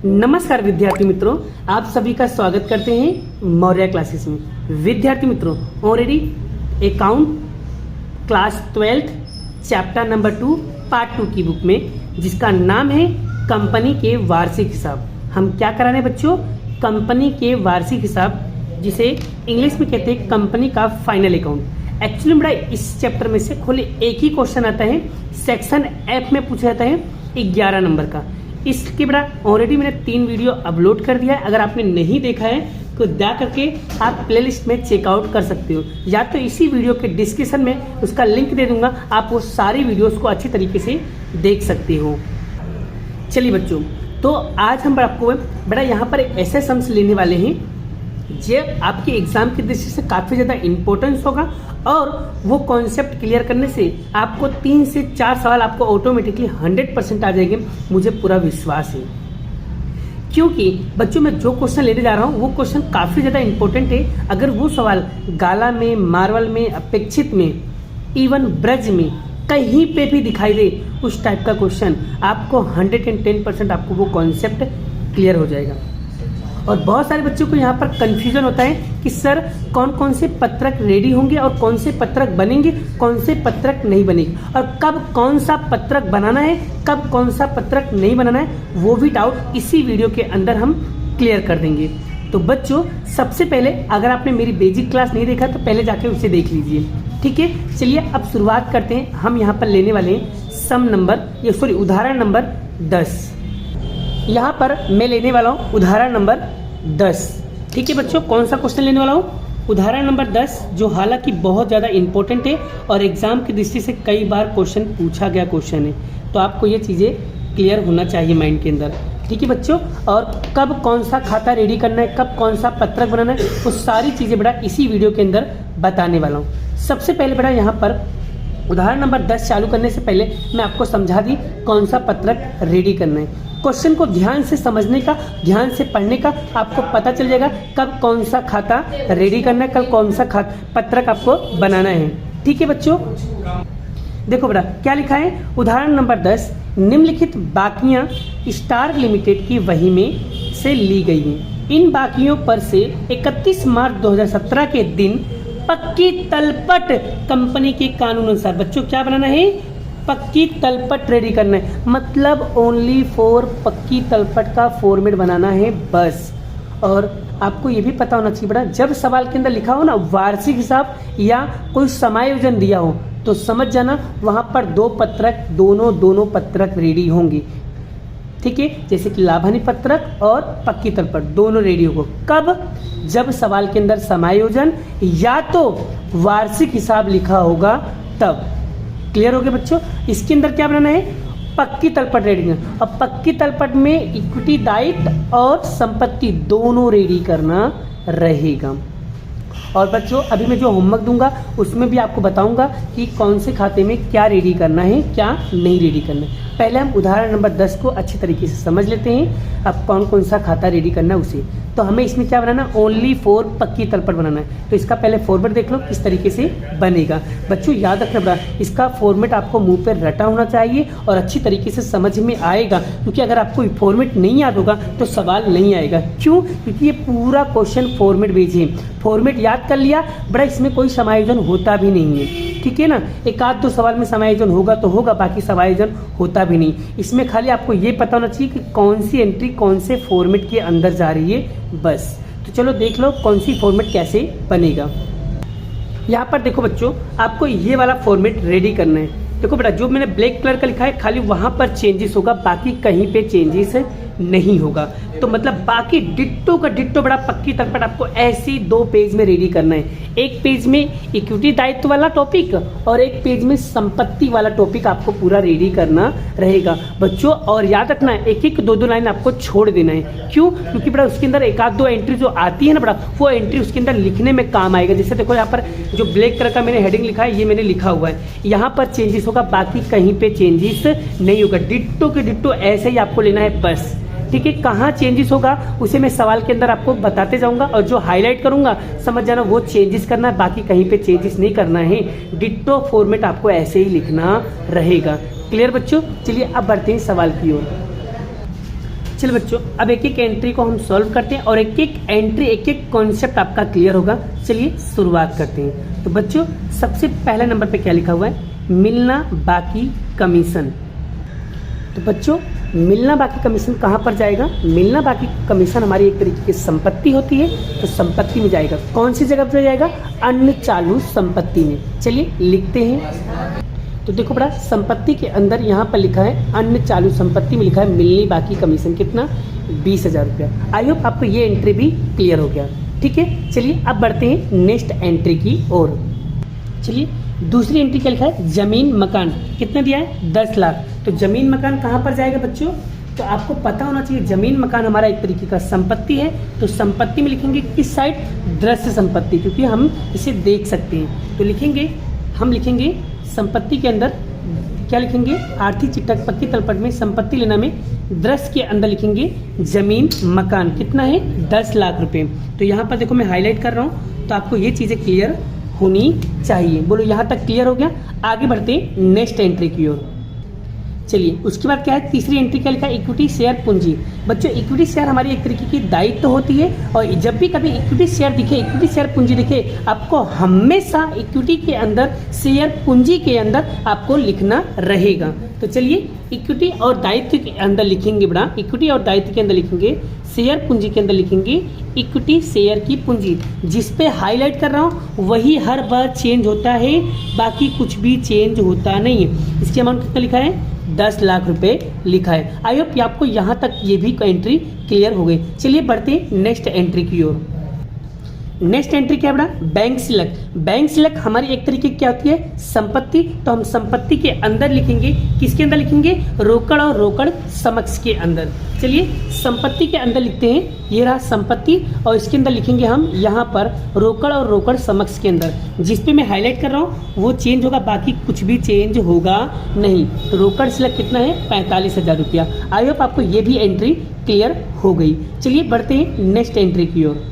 नमस्कार विद्यार्थी मित्रों, आप सभी का स्वागत करते हैं मौर्य क्लासेस में। विद्यार्थी मित्रों, already account class 12 chapter number 2 part 2 की बुक में, जिसका नाम है कंपनी के वार्षिक हिसाब, हम क्या करा रहे हैं बच्चों? कंपनी के वार्षिक हिसाब, जिसे इंग्लिश में कहते हैं कंपनी का फाइनल अकाउंट। एक्चुअली बड़ा इस चैप्टर में से खोले एक ही क्वेश्चन आता है, सेक्शन एफ में पूछा जाता है 11 नंबर का। इसके बड़ा ऑलरेडी मैंने 3 वीडियो अपलोड कर दिया है, अगर आपने नहीं देखा है तो जा करके आप प्लेलिस्ट में चेकआउट कर सकते हो, या तो इसी वीडियो के डिस्क्रिप्शन में उसका लिंक दे दूंगा, आप वो सारी वीडियोस को अच्छी तरीके से देख सकते हो। चलिए बच्चों, तो आज हम आपको बड़ा यहाँ पर ऐसे सम्स लेने वाले हैं जो आपके एग्जाम की दृष्टि से काफ़ी ज़्यादा इम्पोर्टेंस होगा, और वो कॉन्सेप्ट क्लियर करने से आपको 3 से 4 सवाल आपको ऑटोमेटिकली 100% आ जाएंगे, मुझे पूरा विश्वास है। क्योंकि बच्चों मैं जो क्वेश्चन लेने जा रहा हूँ वो क्वेश्चन काफ़ी ज़्यादा इंपॉर्टेंट है। अगर वो सवाल गाला में, मार्वल में, अपेक्षित में, इवन ब्रज में कहीं पे भी दिखाई दे, उस टाइप का क्वेश्चन आपको 110% आपको वो कॉन्सेप्ट क्लियर हो जाएगा। और बहुत सारे बच्चों को यहाँ पर कंफ्यूजन होता है कि सर कौन कौन से पत्रक रेडी होंगे और कौन से पत्रक बनेंगे, कौन से पत्रक नहीं बनेंगे, और कब कौन सा पत्रक बनाना है, कब कौन सा पत्रक नहीं बनाना है, वो भी डाउट इसी वीडियो के अंदर हम क्लियर कर देंगे। तो बच्चों सबसे पहले अगर आपने मेरी बेसिक क्लास नहीं देखा तो पहले जाके उसे देख लीजिए, ठीक है। चलिए अब शुरुआत करते हैं। हम यहाँ पर लेने वाले हैं सम नंबर, उदाहरण नंबर 10। यहाँ पर मैं लेने वाला हूँ उदाहरण नंबर 10, ठीक है बच्चों। कौन सा क्वेश्चन लेने वाला हूँ? उदाहरण नंबर 10, जो हालांकि बहुत ज़्यादा इंपॉर्टेंट है और एग्जाम की दृष्टि से कई बार क्वेश्चन पूछा गया क्वेश्चन है, तो आपको ये चीज़ें क्लियर होना चाहिए माइंड के अंदर, ठीक है बच्चों। और कब कौन सा खाता रेडी करना है, कब कौन सा पत्रक बनाना है, वो सारी चीज़ें बड़ा इसी वीडियो के अंदर बताने वाला हूँ। सबसे पहले बड़ा यहाँ पर उदाहरण नंबर 10 चालू करने से पहले मैं आपको समझा दी कौन सा पत्रक रेडी करना है। क्वेश्चन को ध्यान से समझने का, ध्यान से पढ़ने का, आपको पता चल जाएगा कब कौन सा खाता रेडी करना है, कब कौन सा पत्रक आपको बनाना है, ठीक है बच्चों। देखो बेटा क्या लिखा है, उदाहरण नंबर 10, निम्नलिखित बाकियां स्टार लिमिटेड की वही में से ली गई हैं। इन बाकियों पर से 31 मार्च 2017 के दिन पक्की तलपट कंपनी के कानून अनुसार बच्चों क्या बनाना है? पक्की तलपट रेडी करना है, मतलब ओनली फॉर पक्की तलपट का फॉर्मेट बनाना है बस। और आपको ये भी पता होना चाहिए बेटा, जब सवाल के अंदर लिखा हो ना वार्षिक हिसाब या कोई समायोजन दिया हो तो समझ जाना वहाँ पर 2 पत्रक, दोनों पत्रक रेडी होंगे, ठीक है। जैसे कि लाभानी पत्रक और पक्की तलपट दोनों रेडी होगा। कब? जब सवाल के अंदर समायोजन या तो वार्षिक हिसाब लिखा होगा तब। क्लियर हो गया बच्चों? इसके अंदर क्या बनाना है? पक्की तलपट रेडी करना, और पक्की तलपट में इक्विटी दायित्व और संपत्ति दोनों रेडी करना रहेगा। और बच्चों अभी मैं जो होमवर्क दूंगा उसमें भी आपको बताऊंगा कि कौन से खाते में क्या रेडी करना है, क्या नहीं रेडी करना है। पहले हम उदाहरण नंबर 10 को अच्छी तरीके से समझ लेते हैं। अब कौन कौन सा खाता रेडी करना है उसे, तो हमें इसमें क्या बनाना है? ओनली फॉर पक्की तलपट बनाना है। तो इसका पहले फॉर्मेट देख लो किस तरीके से बनेगा। बच्चों याद रखना बड़ा, इसका फॉर्मेट आपको मुंह पर रटा होना चाहिए और अच्छी तरीके से समझ में आएगा, क्योंकि अगर आपको फॉर्मेट नहीं याद होगा तो सवाल नहीं आएगा। क्यों? क्योंकि ये पूरा क्वेश्चन फॉर्मेट बेस्ड है। फॉर्मेट याद कर लिया बड़ा, इसमें कोई समायोजन होता भी नहीं है, ठीक है ना। 1-2 सवाल में समायोजन होगा तो होगा, बाकी समायोजन होता भी नहीं। इसमें खाली आपको ये पता होना चाहिए कि कौन सी एंट्री कौन से फॉर्मेट के अंदर जा रही है बस। तो चलो देख लो कौन सी फॉर्मेट कैसे बनेगा। यहाँ पर देखो बच्चों, आपको ये वाला फॉर्मेट रेडी करना है। देखो बेटा, जो मैंने ब्लैक कलर का लिखा है खाली वहाँ पर चेंजेस होगा, बाकी कहीं पे चेंजेस नहीं होगा। तो मतलब बाकी डिट्टो का डिट्टो बड़ा पक्की तलपट आपको ऐसी 2 पेज में रेडी करना है। एक पेज में इक्विटी दायित्व वाला टॉपिक और एक पेज में संपत्ति वाला टॉपिक आपको पूरा रेडी करना रहेगा बच्चों। और याद रखना है 1-1, 2-2 लाइन आपको छोड़ देना है। क्यों? क्योंकि बड़ा उसके अंदर 1-2 एंट्री जो आती है ना बड़ा, वो एंट्री उसके अंदर लिखने में काम आएगा। जैसे देखो यहाँ पर जो ब्लैक कलर का मैंने हेडिंग लिखा है, ये मैंने लिखा हुआ है, यहाँ पर चेंजेस होगा, बाकी कहीं पे चेंजेस नहीं होगा। डिट्टो के डिट्टो ऐसे ही आपको लेना है बस, ठीक है। कहाँ चेंजेस होगा उसे मैं सवाल के अंदर आपको बताते जाऊंगा, और जो हाईलाइट करूंगा समझ जाना वो चेंजेस करना है, बाकी कहीं पे चेंजेस नहीं करना है। डिट्टो फॉर्मेट आपको ऐसे ही लिखना रहेगा। क्लियर बच्चों? चलिए अब बढ़ते हैं सवाल की ओर। चलो बच्चों, अब एक एक एंट्री को हम सॉल्व करते हैं और एक एक एंट्री, एक एक कॉन्सेप्ट आपका क्लियर होगा। चलिए शुरुआत करते हैं। तो बच्चों, सबसे पहले नंबर पे क्या लिखा हुआ है? मिलना बाकी कमीशन। तो बच्चों, मिलना बाकी कमीशन कहाँ पर जाएगा? मिलना बाकी कमीशन हमारी एक तरीके की संपत्ति होती है, तो संपत्ति में जाएगा। कौन सी जगह पर जाएगा? अन्य चालू संपत्ति में। चलिए लिखते हैं। तो देखो बड़ा, संपत्ति के अंदर यहाँ पर लिखा है, अन्य चालू संपत्ति में लिखा है मिलनी बाकी कमीशन कितना? 20,000 रुपया। आई होप आपको ये एंट्री भी क्लियर हो गया। ठीक है, चलिए अब बढ़ते हैं नेक्स्ट एंट्री की ओर। चलिए, दूसरी एंट्री क्या लिखा है? जमीन मकान। कितना दिया है? 10 लाख। तो जमीन मकान कहाँ पर जाएगा बच्चों? तो आपको पता होना चाहिए, जमीन मकान हमारा एक तरीके का संपत्ति है। तो संपत्ति में लिखेंगे किस साइड? दृश्य संपत्ति, क्योंकि हम इसे देख सकते हैं। तो लिखेंगे, हम लिखेंगे संपत्ति के अंदर क्या लिखेंगे? आर्थिक चिट्ठा पक्की तलपट में संपत्ति लेना में दृश्य के अंदर लिखेंगे जमीन मकान। कितना है? 10 लाख रुपए। तो यहाँ पर देखो मैं हाईलाइट कर रहा हूँ, तो आपको ये चीज़ें क्लियर होनी चाहिए। बोलो यहाँ तक क्लियर हो गया? आगे बढ़ते हैं नेक्स्ट एंट्री की ओर। चलिए, उसके बाद क्या है? तीसरी एंट्री क्या लिखा है? इक्विटी शेयर पूंजी। बच्चों, इक्विटी शेयर हमारी एक तरीके की दायित्व होती है, और जब भी कभी इक्विटी शेयर दिखे, इक्विटी शेयर पूंजी दिखे, आपको हमेशा इक्विटी के अंदर, शेयर पूंजी के अंदर आपको लिखना रहेगा। तो चलिए, इक्विटी और दायित्व के अंदर लिखेंगे बड़ा, इक्विटी और दायित्व के अंदर लिखेंगे, शेयर पूंजी के अंदर लिखेंगे इक्विटी शेयर की पूंजी। जिस पे हाईलाइट कर रहा हूँ वही हर बार चेंज होता है, बाकी कुछ भी चेंज होता नहीं है। इसकी अमाउंट कितना लिखा है? 10 लाख रुपए लिखा है। आई होप आपको यहाँ तक ये भी एंट्री क्लियर हो गई। चलिए बढ़ते हैं नेक्स्ट एंट्री की ओर। नेक्स्ट एंट्री क्या है बड़ा? बैंक सिलक। बैंक सिलक हमारी एक तरीके की क्या होती है? संपत्ति। तो हम संपत्ति के अंदर लिखेंगे, किसके अंदर लिखेंगे? रोकड़ और रोकड़ समक्ष के अंदर। चलिए, संपत्ति के अंदर लिखते हैं, ये रहा संपत्ति, और इसके अंदर लिखेंगे हम यहाँ पर रोकड़ और रोकड़ समक्ष के अंदर। जिस पे मैं हाईलाइट कर रहा हूँ वो चेंज होगा, बाकी कुछ भी चेंज होगा नहीं। तो रोकड़ सिलक कितना है? 45,000 रुपया। आई होप आपको ये भी एंट्री क्लियर हो गई। चलिए बढ़ते हैं नेक्स्ट एंट्री की ओर।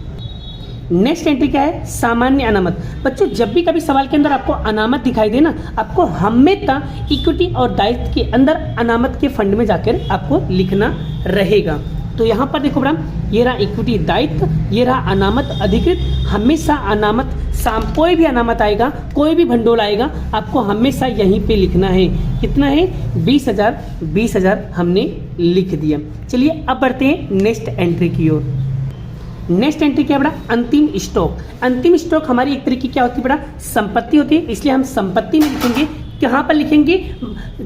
नेक्स्ट एंट्री क्या है? सामान्य अनामत। बच्चों, जब भी कभी सवाल के अंदर आपको अनामत दिखाई दे ना, आपको हमेशा इक्विटी और दायित्व के अंदर अनामत के फंड में जाकर आपको लिखना रहेगा। तो यहाँ पर देखो बड़ा, ये रहा इक्विटी दायित्व, ये रहा अनामत अधिकृत। हमेशा अनामत, कोई भी अनामत आएगा, कोई भी भंडोल आएगा, आपको हमेशा यहीं पे लिखना है। कितना है? 20,000। 20,000 हमने लिख दिया। चलिए अब बढ़ते हैं नेक्स्ट एंट्री की ओर। नेक्स्ट एंट्री क्या है बड़ा? अंतिम स्टॉक। अंतिम स्टॉक हमारी एक तरीके की क्या होती है बड़ा? संपत्ति होती है, इसलिए हम संपत्ति में लिखेंगे। कहाँ पर लिखेंगे?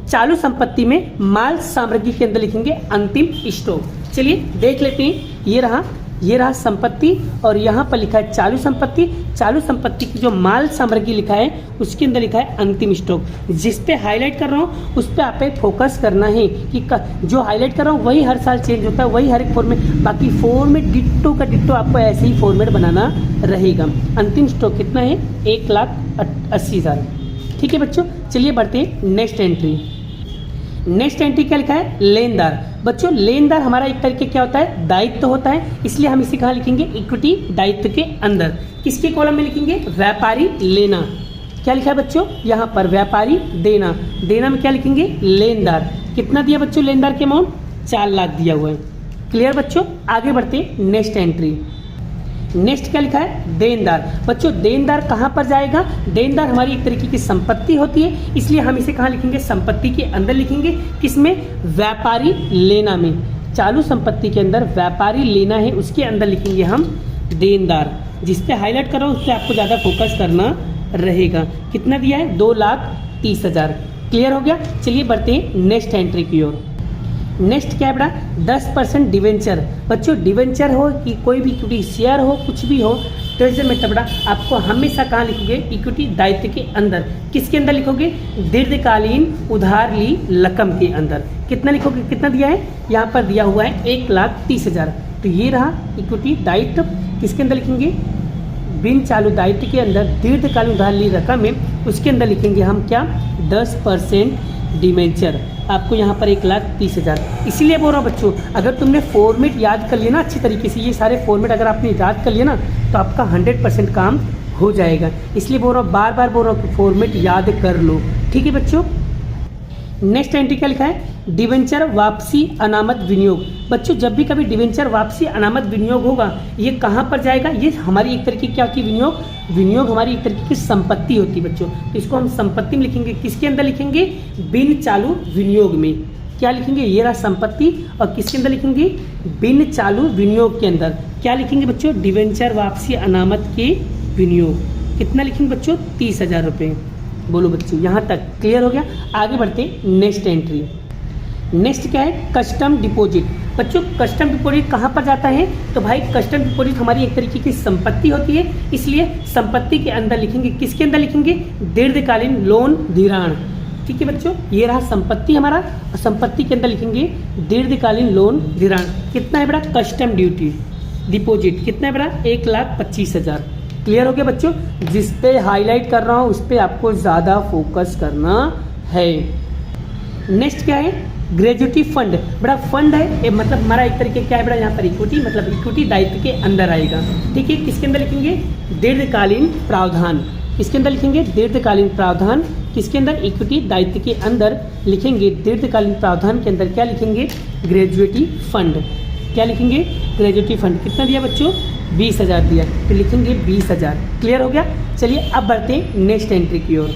चालू संपत्ति में माल सामग्री के अंदर लिखेंगे अंतिम स्टॉक। चलिए देख लेते हैं, ये रहा संपत्ति, और यहाँ पर लिखा है चालू संपत्ति। चालू संपत्ति की जो माल सामग्री लिखा है उसके अंदर लिखा है अंतिम स्टॉक। जिस पे हाईलाइट कर रहा हूँ उस पे आप फोकस करना है कि जो हाईलाइट कर रहा हूँ वही हर साल चेंज होता है, वही हर एक फॉर्मेट, बाकी फॉर्मेट डिट्टो का डिट्टो आपको ऐसे ही फॉर्मेट बनाना रहेगा। अंतिम स्टॉक कितना है? 1,80,000। ठीक है बच्चों, चलिए बढ़ते हैं नेक्स्ट एंट्री। नेक्स्ट एंट्री क्या लिखा है? लेनदार। बच्चों, लेनदार हमारा एक तरीके क्या होता है? दायित्व होता है, इसलिए हम इसे कहाँ लिखेंगे? इक्विटी दायित्व के अंदर। किसके कॉलम में लिखेंगे? व्यापारी लेना। क्या लिखा है बच्चों? यहाँ पर व्यापारी देना। देना में क्या लिखेंगे? लेनदार। कितना दिया बच्चों लेनदार के अमाउंट? 4 लाख दिया हुआ है। क्लियर बच्चों, आगे बढ़ते नेक्स्ट एंट्री। नेक्स्ट क्या लिखा है? देनदार। बच्चों, देनदार कहाँ पर जाएगा? देनदार हमारी एक तरीके की संपत्ति होती है, इसलिए हम इसे कहाँ लिखेंगे? संपत्ति के अंदर लिखेंगे। किसमें? व्यापारी लेना में। चालू संपत्ति के अंदर व्यापारी लेना है, उसके अंदर लिखेंगे हम देनदार। जिस पे हाईलाइट कर रहा हूँ उस पर आपको ज़्यादा फोकस करना रहेगा। कितना दिया है? 2,30,000। क्लियर हो गया? चलिए बढ़ते हैं नेक्स्ट एंट्री की ओर। नेक्स्ट क्या है बेटा? 10% डिवेंचर। बच्चों, डिवेंचर हो कि कोई भी इक्विटी शेयर हो, कुछ भी हो, ट्रेजर में बेटा आपको हमेशा कहाँ लिखोगे? इक्विटी दायित्व के अंदर। किसके अंदर लिखोगे? दीर्घकालीन उधार ली रकम के अंदर। कितना लिखोगे? कितना दिया है? यहाँ पर दिया हुआ है 1,30,000। तो ये रहा इक्विटी दायित्व। किसके अंदर लिखेंगे? बिन चालू दायित्व के अंदर दीर्घकालीन उधार ली रकम है, उसके अंदर लिखेंगे हम क्या? 10% डिवेंचर। आपको यहाँ पर 1,30,000। इसीलिए बोल रहा हूँ बच्चों, अगर तुमने फॉर्मेट याद कर लिया ना अच्छी तरीके से, ये सारे फॉर्मेट अगर आपने याद कर लिया ना तो आपका 100% काम हो जाएगा। इसलिए बोल रहा हूँ, बार बार बोल रहा हूँ कि फॉर्मेट याद कर लो। ठीक है बच्चों, नेक्स्ट एंट्री क्या लिखा है, डिवेंचर वापसी अनामत विनियोग। बच्चों जब भी कभी डिवेंचर वापसी अनामत विनियोग होगा, ये कहाँ पर जाएगा, ये हमारी एक तरीके की क्या होती है, विनियोग। विनियोग हमारी एक तरीके की संपत्ति होती है बच्चों, तो इसको हम संपत्ति में लिखेंगे। किसके अंदर लिखेंगे, बिन चालू विनियोग में। क्या लिखेंगे, ये रहा संपत्ति, और किसके अंदर लिखेंगे, बिन चालू विनियोग के अंदर क्या लिखेंगे बच्चों, डिवेंचर वापसी अनामत के विनियोग। कितना लिखेंगे बच्चों, 30,000 रुपये। बोलो बच्चों, यहाँ तक क्लियर हो गया। आगे बढ़ते नेक्स्ट एंट्री। नेक्स्ट क्या है, कस्टम डिपॉजिट। बच्चों कस्टम डिपॉजिट कहाँ पर जाता है, तो भाई कस्टम डिपॉजिट हमारी एक तरीके की संपत्ति होती है, इसलिए संपत्ति के अंदर लिखेंगे। किसके अंदर लिखेंगे, दीर्घकालीन लोन धिराण। ठीक है बच्चों, ये रहा संपत्ति हमारा, और संपत्ति के अंदर लिखेंगे दीर्घकालीन लोन धिराण। कितना है बड़ा, कस्टम ड्यूटी डिपॉजिट कितना है बड़ा, 1,25,000। क्लियर हो गया बच्चों, जिस पे हाईलाइट कर रहा हूँ उस पे आपको ज़्यादा फोकस करना है। नेक्स्ट क्या है, ग्रेजुटी फंड। बड़ा फंड है ये, मतलब हमारा एक तरीके क्या है बड़ा, यहाँ पर इक्विटी, मतलब इक्विटी दायित्व के अंदर आएगा। ठीक है, किसके अंदर लिखेंगे, दीर्घकालीन प्रावधान। किसके अंदर लिखेंगे, दीर्घकालीन प्रावधान। किसके अंदर, इक्विटी दायित्व के अंदर लिखेंगे दीर्घकालीन प्रावधान के अंदर क्या लिखेंगे, ग्रेजुएटी फंड। क्या लिखेंगे, ग्रेजुएटी फंड। कितना दिया बच्चों, 20,000 दिया, तो लिखेंगे 20,000। क्लियर हो गया। चलिए अब बढ़ते हैं नेक्स्ट एंट्री की ओर।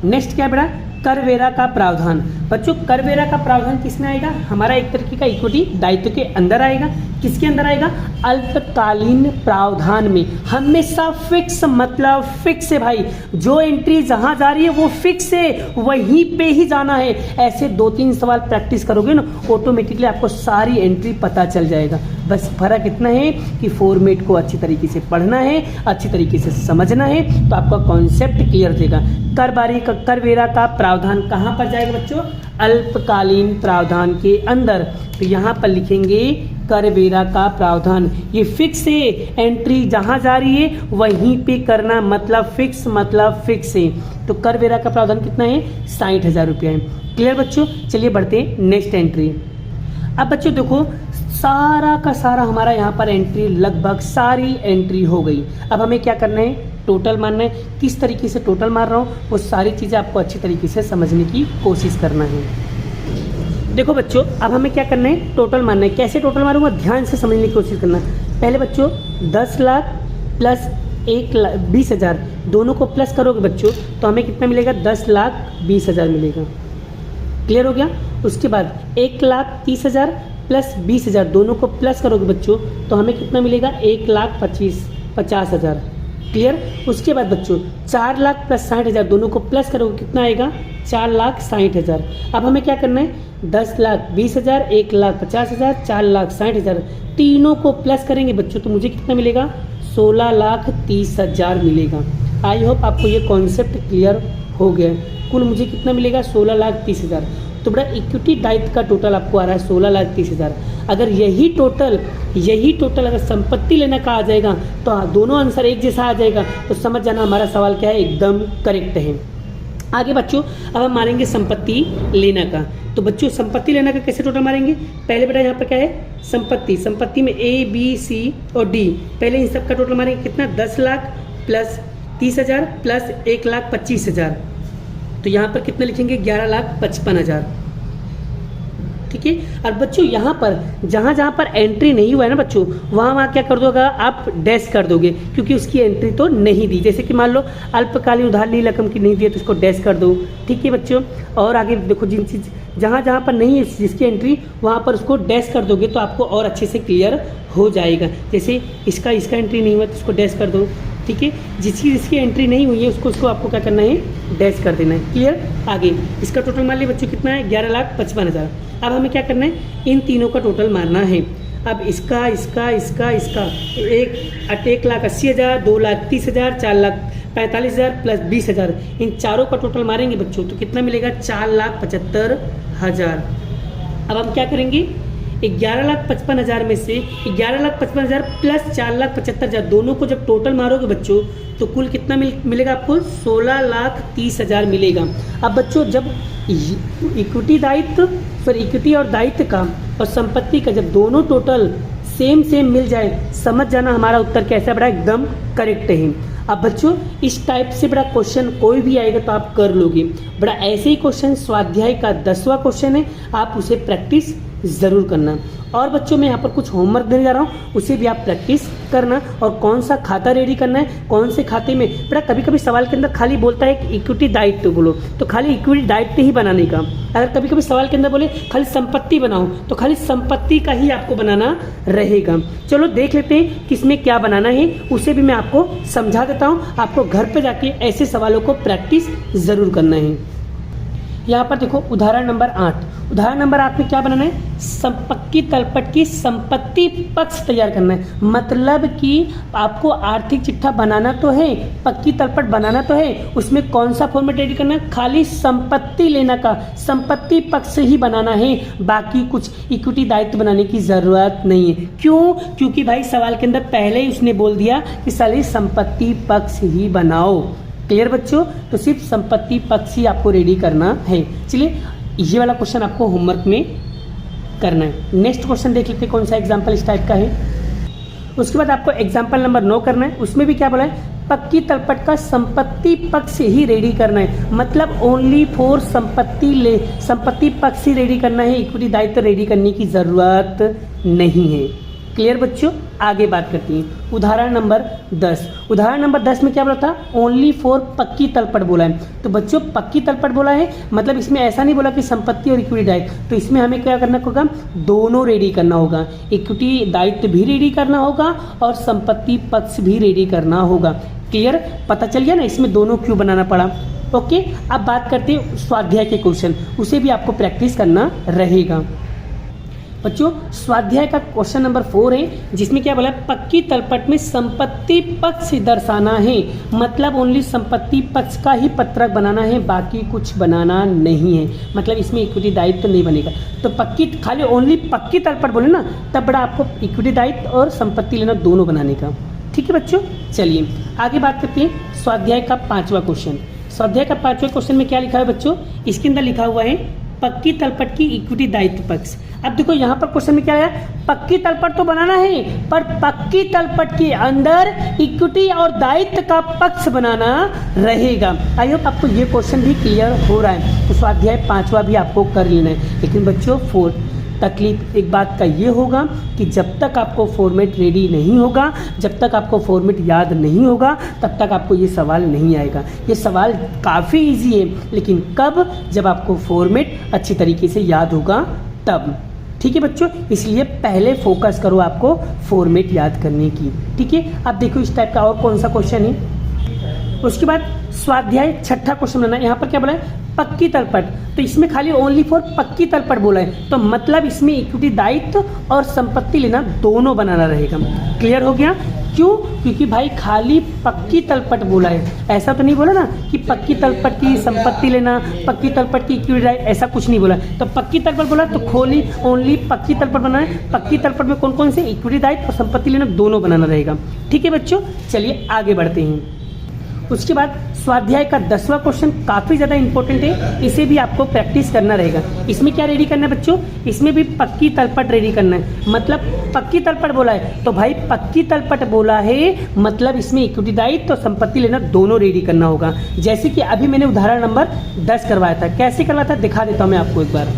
नेक्स्ट क्या है बड़ा, करवेरा का प्रावधान। बच्चों करवेरा का प्रावधान किसमें आएगा, हमारा एक तरीके का इक्विटी दायित्व के अंदर आएगा। किसके अंदर आएगा, अल्पकालीन प्रावधान में। हमेशा फिक्स, मतलब फिक्स है भाई, जो एंट्री जहां जा रही है वो फिक्स है, वहीं पे ही जाना है। ऐसे 2-3 सवाल प्रैक्टिस करोगे ना, ऑटोमेटिकली आपको सारी एंट्री पता चल जाएगा। बस फर्क इतना है कि फॉर्मेट को अच्छी तरीके से पढ़ना है, अच्छी तरीके से समझना है, तो आपका कॉन्सेप्ट क्लियर हो जाएगा। करवेरा का प्रावधान कहाँ पर जाएगा बच्चों, अल्पकालीन प्रावधान के अंदर। तो यहाँ पर लिखेंगे करवेरा का प्रावधान। ये फिक्स है, एंट्री जहाँ जा रही है वहीं पे करना, मतलब फिक्स, मतलब फिक्स है। तो करवेरा का प्रावधान कितना है, 60,000 रुपया है। क्लियर बच्चों, चलिए बढ़ते हैं नेक्स्ट एंट्री। अब बच्चों देखो, सारा का सारा हमारा यहाँ पर एंट्री, लगभग सारी एंट्री हो गई। अब हमें क्या करना है, टोटल मारना है। किस तरीके से टोटल मार रहा हूँ वो सारी चीज़ें आपको अच्छी तरीके से समझने की कोशिश करना है। देखो बच्चों, अब हमें क्या करना है, टोटल मारना है। कैसे टोटल मारूंगा, ध्यान से समझने की कोशिश करना। पहले बच्चों 10 लाख प्लस 20,000 दोनों को प्लस करोगे बच्चों, तो हमें कितना मिलेगा, 10,20,000 मिलेगा। क्लियर हो गया। उसके बाद 1,30,000 प्लस 20,000 दोनों को प्लस करोगे बच्चों, तो हमें कितना मिलेगा, 1,50,000। क्लियर। उसके बाद बच्चों 4 लाख प्लस 60,000 दोनों को प्लस करोगे, कितना आएगा, 4,60,000। अब हमें क्या करना है, 10,20,000, 1,50,000, 4,60,000 तीनों को प्लस करेंगे बच्चों, तो मुझे कितना मिलेगा, 16,30,000 मिलेगा। आई होप आपको ये कॉन्सेप्ट क्लियर हो गया। कुल मुझे कितना मिलेगा, 16,30,000। तो बड़ा इक्विटी दायित्व का टोटल आपको आ रहा है 16,30,000। अगर यही टोटल अगर संपत्ति लेने का आ जाएगा तो दोनों आंसर एक जैसा आ जाएगा, तो समझ जाना हमारा सवाल क्या है, एकदम करेक्ट है। आगे बच्चों अब हम मारेंगे संपत्ति लेना का। तो बच्चों संपत्ति लेना का कैसे टोटल मारेंगे, पहले बेटा यहाँ पर क्या है, संपत्ति में A, B, C और D, पहले इन सब का टोटल मारेंगे। कितना, 10 लाख प्लस 30,000 प्लस 1,25,000। तो यहाँ पर कितना लिखेंगे, 11,55,000। ठीक है। और बच्चों यहाँ पर जहाँ पर एंट्री नहीं हुआ है ना बच्चों, वहाँ क्या कर दोगे आप, डैश कर दोगे, क्योंकि उसकी एंट्री तो नहीं दी। जैसे कि मान लो अल्पकालीन उधार ली रकम की नहीं दी है, तो उसको डैश कर दो। ठीक है बच्चों। और आगे देखो, जिन चीज़ जहाँ पर नहीं है जिसकी एंट्री, वहाँ पर उसको डैश कर दोगे तो आपको और अच्छे से क्लियर हो जाएगा। जैसे इसका एंट्री नहीं हुआ तो उसको डैश कर दो। ठीक है। जिसकी एंट्री नहीं हुई है उसको आपको क्या करना है, डैश कर देना है। क्लियर। आगे इसका टोटल मान लिया बच्चों कितना है, 11,55,000। अब हमें क्या करना है, इन तीनों का टोटल मारना है। अब इसका 1,80,000, 2,30,000, 4,45,000 प्लस 20,000, इन चारों का टोटल मारेंगे बच्चों, तो कितना मिलेगा, 4,75,000। अब हम क्या करेंगे, 11,55,000 में से 11,55,000 प्लस 4,75,000 दोनों को जब टोटल मारोगे बच्चों, तो कुल कितना मिलेगा आपको, 16,30,000 मिलेगा। अब बच्चों जब इक्विटी और दायित्व का और संपत्ति का जब दोनों टोटल सेम मिल जाए, समझ जाना हमारा उत्तर कैसा बड़ा एकदम करेक्ट है। अब बच्चों इस टाइप से बड़ा क्वेश्चन कोई भी आएगा तो आप कर लोगे। बड़ा ऐसे ही क्वेश्चन स्वाध्याय का 10वां क्वेश्चन है, आप उसे प्रैक्टिस ज़रूर करना। और बच्चों मैं यहाँ पर कुछ होमवर्क देने जा रहा हूँ, उसे भी आप प्रैक्टिस करना। और कौन सा खाता रेडी करना है, कौन से खाते में, बेटा कभी कभी सवाल के अंदर खाली बोलता है कि इक्विटी दायित्व बोलो, तो खाली इक्विटी दायित्व ही बनाने का। अगर कभी कभी सवाल के अंदर बोले खाली संपत्ति बनाओ, तो खाली संपत्ति का ही आपको बनाना रहेगा। चलो देख लेते हैं किसमें क्या बनाना है, उसे भी मैं आपको समझा देता हूँ। आपको घर पर जाके ऐसे सवालों को प्रैक्टिस ज़रूर करना है। यहाँ पर देखो उदाहरण नंबर 8। उदाहरण नंबर 8 में क्या बनाना है, पक्की तलपट की संपत्ति पक्ष तैयार करना है। मतलब कि आपको आर्थिक चिट्ठा बनाना तो है, पक्की तलपट बनाना तो है, उसमें कौन सा फॉर्मेट रेडी करना है, खाली संपत्ति लेना का संपत्ति पक्ष ही बनाना है, बाकी कुछ इक्विटी दायित्व बनाने की जरूरत नहीं है। क्यों? क्योंकि भाई सवाल के अंदर पहले ही उसने बोल दिया कि साली संपत्ति पक्ष ही बनाओ। क्लियर बच्चों? तो सिर्फ संपत्ति पक्ष ही आपको रेडी करना है। चलिए ये वाला क्वेश्चन आपको होमवर्क में करना है। नेक्स्ट क्वेश्चन देख लेते हैं कौन सा एग्जाम्पल इस टाइप का है। उसके बाद आपको एग्जाम्पल नंबर 9 करना है। उसमें भी क्या बोला है, पक्की तलपट का संपत्ति पक्ष ही रेडी करना है। मतलब ओनली फॉर संपत्ति पक्ष ही रेडी करना है, इक्विटी दायित्व रेडी करने की जरूरत नहीं है। क्लियर बच्चों? आगे बात करती हैं। उदाहरण नंबर 10। उदाहरण नंबर 10 में क्या बोला था, ओनली फॉर पक्की तलपट बोला है। तो बच्चों पक्की तलपट बोला है, मतलब इसमें ऐसा नहीं बोला कि संपत्ति और इक्विटी दायित्व, तो इसमें हमें क्या करना होगा, दोनों रेडी करना होगा। इक्विटी दायित्व भी रेडी करना होगा और संपत्ति पक्ष भी रेडी करना होगा। क्लियर? पता चल गया ना इसमें दोनों क्यों बनाना पड़ा। ओके, अब बात करते हैं स्वाध्याय के क्वेश्चन, उसे भी आपको प्रैक्टिस करना रहेगा। बच्चों स्वाध्याय का क्वेश्चन नंबर 4 है, जिसमें क्या बोला है, पक्की तलपट में संपत्ति पक्ष दर्शाना है। मतलब ओनली संपत्ति पक्ष का ही पत्रक बनाना है, बाकी कुछ बनाना नहीं है। मतलब इसमें इक्विटी दायित्व नहीं बनेगा। तो पक्की खाली ओनली पक्की तलपट बोले ना, तब बड़ा आपको इक्विटी दायित्व और संपत्ति लेना दोनों बनाने का। ठीक है बच्चों? चलिए आगे बात करते हैं स्वाध्याय का 5वां क्वेश्चन। स्वाध्याय का 5वें क्वेश्चन में क्या लिखा है बच्चों, इसके अंदर लिखा हुआ है पक्की तलपट की इक्विटी दायित्व पक्ष। अब देखो यहाँ पर क्वेश्चन में क्या है, पक्की तलपट तो बनाना है, पर पक्की तलपट के अंदर इक्विटी और दायित्व का पक्ष बनाना रहेगा। आई होप आपको ये क्वेश्चन भी क्लियर हो रहा है। तो स्वाध्याय 5वां भी आपको कर लेना है। लेकिन बच्चों तकलीफ एक बात का ये होगा कि जब तक आपको फॉर्मेट रेडी नहीं होगा, जब तक आपको फॉर्मेट याद नहीं होगा, तब तक आपको ये सवाल नहीं आएगा। ये सवाल काफ़ी इजी है, लेकिन कब, जब आपको फॉर्मेट अच्छी तरीके से याद होगा तब। ठीक है बच्चों? इसलिए पहले फोकस करो आपको फॉर्मेट याद करने की। ठीक है, अब देखो इस टाइप का और कौन सा क्वेश्चन है। उसके बाद स्वाध्याय 6ठा क्वेश्चन बनाना। यहाँ पर क्या बोला है, पक्की तलपट। तो इसमें खाली ओनली फॉर पक्की तलपट बोला है, तो मतलब इसमें इक्विटी दायित्व और संपत्ति लेना दोनों बनाना रहेगा। क्लियर हो गया? क्यों? क्योंकि भाई खाली पक्की तलपट बोला है, ऐसा तो नहीं बोला ना कि पक्की तलपट की संपत्ति लेना, पक्की तलपट की इक्विटी दायित्व, ऐसा कुछ नहीं बोला। तो पक्की तलपट बोला तो खोली ओनली पक्की तलपट बनाना है। पक्की तलपट में कौन कौन से, इक्विटी दायित्व और संपत्ति लेना दोनों बनाना रहेगा। ठीक है बच्चों? चलिए आगे बढ़ते हैं। उसके बाद स्वाध्याय का 10वां क्वेश्चन काफ़ी ज़्यादा इंपॉर्टेंट है, इसे भी आपको प्रैक्टिस करना रहेगा। इसमें क्या रेडी करना है बच्चों, इसमें भी पक्की तलपट रेडी करना है। मतलब पक्की तलपट बोला है, तो भाई पक्की तलपट बोला है, मतलब इसमें इक्विटी दायित्व तो संपत्ति लेना दोनों रेडी करना होगा। जैसे कि अभी मैंने उदाहरण नंबर 10 करवाया था। कैसे करवाया था दिखा देता हूँ मैं आपको एक बार।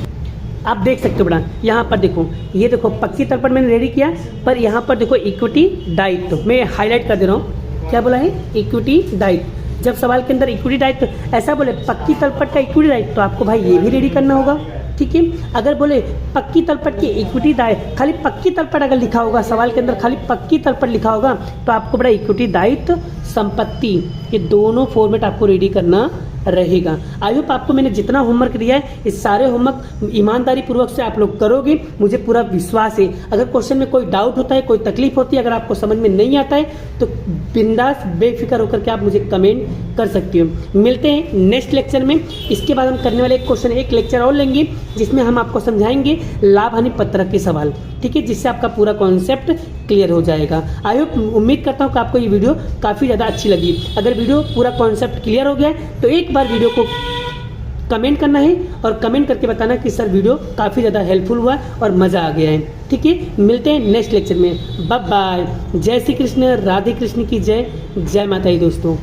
आप देख सकते हो बड़ा, यहाँ पर देखो, ये देखो पक्की तलपट मैंने रेडी किया, पर यहाँ पर देखो इक्विटी दायित्व मैं हाईलाइट कर दे रहा हूँ। क्या बोला है, इक्विटी दायित्व। जब सवाल के अंदर इक्विटी दायित्व ऐसा बोले पक्की तलपट का इक्विटी दायित्व, तो आपको भाई ये भी रेडी करना होगा। ठीक है, अगर बोले पक्की तलपट की इक्विटी दायित्व, खाली पक्की तलपट अगर लिखा होगा सवाल के अंदर, खाली पक्की तलपट लिखा होगा, तो आपको बड़ा इक्विटी दायित्व संपत्ति ये दोनों फॉर्मेट आपको रेडी करना रहेगा। आई होप आपको मैंने जितना होमवर्क दिया है, इस सारे होमवर्क ईमानदारी पूर्वक से आप लोग करोगे, मुझे पूरा विश्वास है। अगर क्वेश्चन में कोई डाउट होता है, कोई तकलीफ होती है, अगर आपको समझ में नहीं आता है, तो बिंदास बेफिक्र होकर के आप मुझे कमेंट कर सकते हो। मिलते हैं नेक्स्ट लेक्चर में। इसके बाद हम करने वाले एक क्वेश्चन, एक लेक्चर और लेंगे, जिसमें हम आपको समझाएंगे लाभ हानि पत्रक के सवाल। ठीक है, जिससे आपका पूरा कॉन्सेप्ट क्लियर हो जाएगा। आई होप, उम्मीद करता हूँ कि आपको ये वीडियो काफ़ी ज़्यादा अच्छी लगी। अगर वीडियो पूरा कॉन्सेप्ट क्लियर हो गया है, तो एक बार वीडियो को कमेंट करना है और कमेंट करके बताना कि सर वीडियो काफ़ी ज़्यादा हेल्पफुल हुआ और मज़ा आ गया है। ठीक है, मिलते हैं नेक्स्ट लेक्चर में। Bye bye. जय श्री कृष्ण, राधे कृष्ण की जय, जय माता दी दोस्तों।